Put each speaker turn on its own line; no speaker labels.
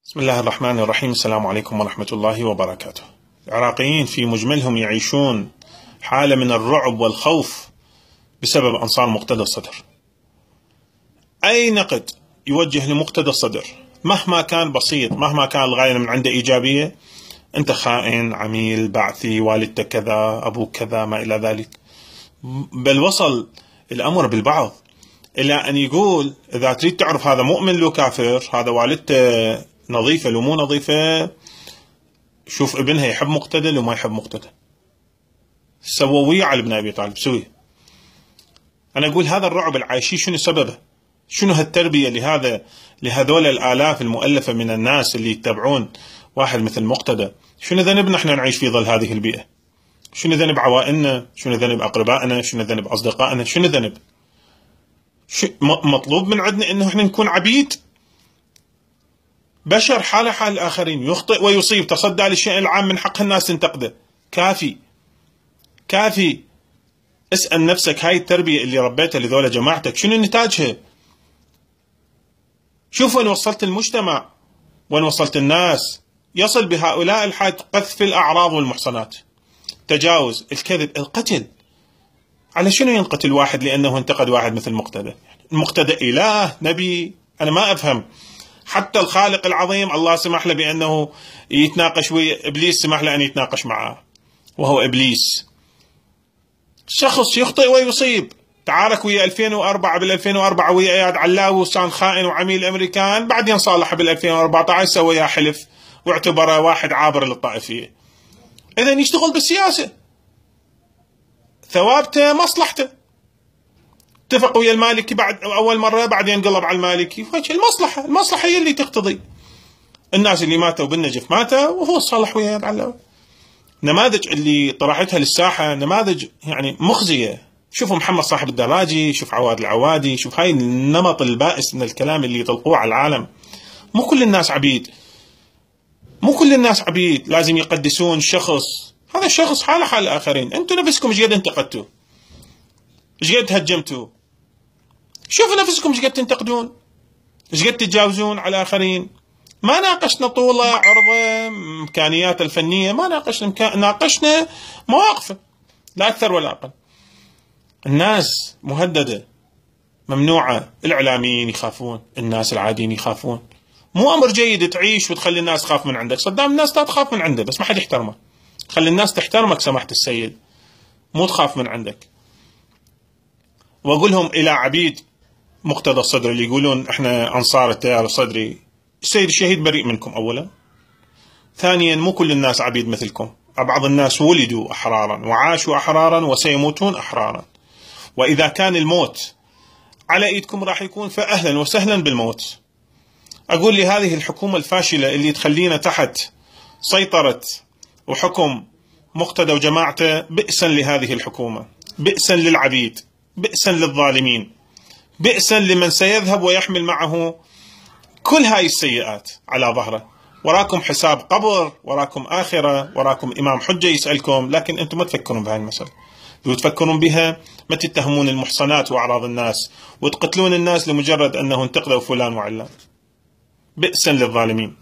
بسم الله الرحمن الرحيم. السلام عليكم ورحمة الله وبركاته. العراقيين في مجملهم يعيشون حالة من الرعب والخوف بسبب أنصار مقتدى الصدر. أي نقد يوجه لمقتدى الصدر مهما كان بسيط، مهما كان الغاية من عنده إيجابية، أنت خائن، عميل، بعثي، والدتك كذا، أبوك كذا، ما إلى ذلك. بل وصل الأمر بالبعض إلى أن يقول إذا تريد تعرف هذا مؤمن لو كافر، هذا والدته نظيفة لو مو نظيفة، شوف ابنها يحب مقتدى لو ما يحب مقتدى، سووا وياه على ابن أبي طالب سويه. أنا أقول هذا الرعب العايشي شنو سببه؟ شنو هالتربية لهذول الآلاف المؤلفة من الناس اللي يتبعون واحد مثل مقتدى؟ شنو ذنبنا احنا نعيش في ظل هذه البيئة؟ شنو ذنب عوائلنا؟ شنو ذنب أقربائنا؟ شنو ذنب أصدقائنا؟ شنو ذنب؟ مطلوب من عندنا إنه احنا نكون عبيد؟ بشر حال حال الآخرين، يخطئ ويصيب، تصدى للشيء العام من حق الناس تنتقده. كافي. اسأل نفسك، هاي التربية اللي ربيتها لذولا جماعتك شنو نتاجها؟ شوف وين وصلت المجتمع، وين وصلت الناس. يصل بهؤلاء الحال قذف الأعراض والمحصنات، تجاوز، الكذب، القتل. على شنو ينقتل واحد لأنه انتقد واحد مثل مقتدى؟ المقتدى إله نبي؟ أنا ما أفهم. حتى الخالق العظيم الله سمح له بأنه يتناقش ويا إبليس، سمح له أن يتناقش معه وهو إبليس. شخص يخطئ ويصيب، تعارك ويا 2004 بال2004 ويا اياد علاوي وكان خائن وعميل امريكان، بعدين صالح بال2014 سوى يا حلف واعتبره واحد عابر للطائفيه. اذا يشتغل بالسياسه، ثوابته مصلحته. اتفق ويا المالكي بعد اول مره، بعدين انقلب على المالكي. المصلحه هي اللي تقتضي. الناس اللي ماتوا بالنجف ماتوا وهو صالح ويا اياد علاوي. نماذج اللي طرحتها للساحة نماذج يعني مخزية. شوفوا محمد صاحب الدراجي، شوف عواد العوادي، شوف هاي النمط البائس من الكلام اللي يطلقوه على العالم. مو كل الناس عبيد، مو كل الناس عبيد لازم يقدسون شخص. هذا الشخص حاله حال الآخرين. انتم نفسكم ايش قد انتقدتوا، ايش قد هجمتوا. شوفوا نفسكم ايش قد تنتقدون، ايش قد تتجاوزون على الآخرين. ما ناقشنا طولة عرضه إمكانيات الفنية، ما ناقشنا ناقشنا مواقفه، لا أكثر ولا أقل. الناس مهددة، ممنوعة، الإعلاميين يخافون، الناس العاديين يخافون. مو أمر جيد تعيش وتخلي الناس تخاف من عندك. صدام الناس تخاف من عنده بس ما حد يحترمه. خلي الناس تحترمك سماحة السيد، مو تخاف من عندك. وأقول لهم إلى عبيد مقتدى الصدر اللي يقولون إحنا أنصار التيار الصدري، السيد الشهيد بريء منكم أولا. ثانيا مو كل الناس عبيد مثلكم. بعض الناس ولدوا أحرارا وعاشوا أحرارا وسيموتون أحرارا، وإذا كان الموت على إيدكم راح يكون، فأهلا وسهلا بالموت. أقول لهذه الحكومة الفاشلة اللي تخلينا تحت سيطرة وحكم مقتدى وجماعته، بئسا لهذه الحكومة، بئسا للعبيد، بئسا للظالمين، بئسا لمن سيذهب ويحمل معه كل هاي السيئات على ظهره. وراكم حساب قبر، وراكم آخرة، وراكم إمام حجة يسألكم، لكن أنتم ما تفكرون بهاي المسألة. لو تفكرون بها ما تتهمون المحصنات وأعراض الناس وتقتلون الناس لمجرد أنه انتقدوا فلان وعلان. بئسا للظالمين.